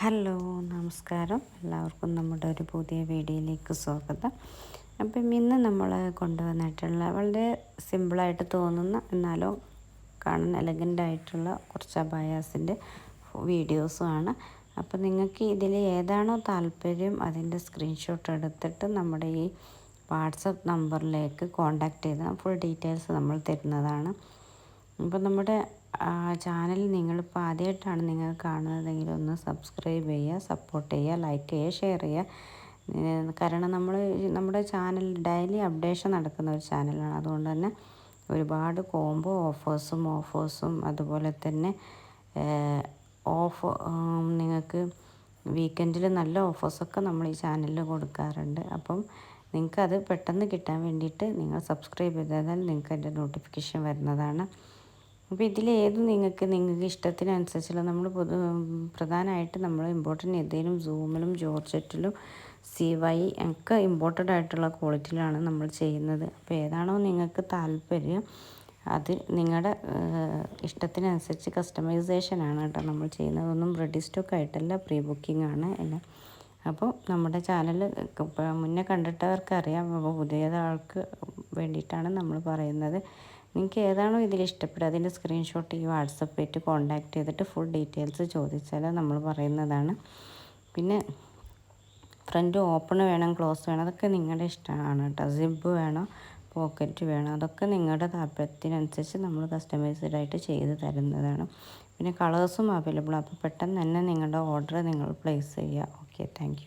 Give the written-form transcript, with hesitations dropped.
Hello നമസ്കാരം, എല്ലാവർക്കും നമ്മുടെ ഒരു പുതിയ വീഡിയോയിലേക്ക് സ്വാഗതം. അപ്പം ഇന്ന് നമ്മൾ കൊണ്ടുവന്നിട്ടുള്ള വളരെ സിമ്പിളായിട്ട് തോന്നുന്ന എന്നാലോ കാണാൻ എലഗൻ്റായിട്ടുള്ള കുറച്ച് അബായാസിൻ്റെ വീഡിയോസുമാണ്. അപ്പം നിങ്ങൾക്ക് ഇതിൽ ഏതാണോ താല്പര്യം അതിൻ്റെ സ്ക്രീൻഷോട്ട് എടുത്തിട്ട് നമ്മുടെ ഈ വാട്സപ്പ് നമ്പറിലേക്ക് കോൺടാക്റ്റ് ചെയ്താൽ ഫുൾ ഡീറ്റെയിൽസ് നമ്മൾ തരുന്നതാണ്. അപ്പോൾ നമ്മുടെ ചാനൽ നിങ്ങളിപ്പോൾ ആദ്യമായിട്ടാണ് നിങ്ങൾ കാണുന്നതെങ്കിൽ ഒന്ന് സബ്സ്ക്രൈബ് ചെയ്യുക, സപ്പോർട്ട് ചെയ്യുക, ലൈക്ക് ചെയ്യുക, ഷെയർ ചെയ്യുക. കാരണം നമ്മുടെ ചാനൽ ഡെയിലി അപ്ഡേഷൻ നടക്കുന്ന ഒരു ചാനലാണ്. അതുകൊണ്ട് തന്നെ ഒരുപാട് കോംബോ ഓഫേഴ്സും അതുപോലെ തന്നെ നിങ്ങൾക്ക് വീക്കെൻഡിൽ നല്ല ഓഫേഴ്സൊക്കെ നമ്മൾ ഈ ചാനലിൽ കൊടുക്കാറുണ്ട്. അപ്പം നിങ്ങൾക്കത് പെട്ടെന്ന് കിട്ടാൻ വേണ്ടിയിട്ട് നിങ്ങൾ സബ്സ്ക്രൈബ് ചെയ്താൽ നിങ്ങൾക്ക് അതിൻ്റെ നോട്ടിഫിക്കേഷൻ വരുന്നതാണ്. അപ്പോൾ ഇതിലേത് നിങ്ങൾക്ക് ഇഷ്ടത്തിനനുസരിച്ചുള്ള നമ്മൾ പ്രധാനമായിട്ട് നമ്മൾ ഇമ്പോർട്ടൻ്റ് ഏതെങ്കിലും സൂമിലും ജോർജറ്റിലും CY ഒക്കെ ഇമ്പോർട്ടൻ്റ് ആയിട്ടുള്ള ക്വാളിറ്റിയിലാണ് നമ്മൾ ചെയ്യുന്നത്. അപ്പോൾ ഏതാണോ നിങ്ങൾക്ക് താല്പര്യം അത് നിങ്ങളുടെ ഇഷ്ടത്തിനനുസരിച്ച് കസ്റ്റമൈസേഷനാണ് കേട്ടോ നമ്മൾ ചെയ്യുന്നതൊന്നും റെഡി സ്റ്റോക്ക് ആയിട്ടല്ല, പ്രീ ബുക്കിംഗ് ആണ് എല്ലാം. അപ്പോൾ നമ്മുടെ ചാനൽ മുന്നേ കണ്ടിട്ടവർക്കറിയാം. അപ്പോൾ പുതിയതാൾക്ക് വേണ്ടിയിട്ടാണ് നമ്മൾ പറയുന്നത്. നിങ്ങൾക്ക് ഏതാണോ ഇതിൽ ഇഷ്ടപ്പെടുക അതിൻ്റെ സ്ക്രീൻഷോട്ട് ഈ വാട്സപ്പായിട്ട് കോൺടാക്റ്റ് ചെയ്തിട്ട് ഫുൾ ഡീറ്റെയിൽസ് ചോദിച്ചാൽ നമ്മൾ പറയുന്നതാണ്. പിന്നെ ഫ്രണ്ട് ഓപ്പൺ വേണം, ക്ലോസ് വേണം, അതൊക്കെ നിങ്ങളുടെ ഇഷ്ടമാണ് കേട്ടോ. സിബ് വേണോ, പോക്കറ്റ് വേണോ, അതൊക്കെ നിങ്ങളുടെ താല്പര്യത്തിനനുസരിച്ച് നമ്മൾ കസ്റ്റമൈസ്ഡായിട്ട് ചെയ്ത് തരുന്നതാണ്. പിന്നെ കളേഴ്സും അവൈലബിൾ. അപ്പോൾ പെട്ടെന്ന് തന്നെ നിങ്ങളുടെ ഓർഡർ നിങ്ങൾ പ്ലേസ് ചെയ്യുക. Okay, thank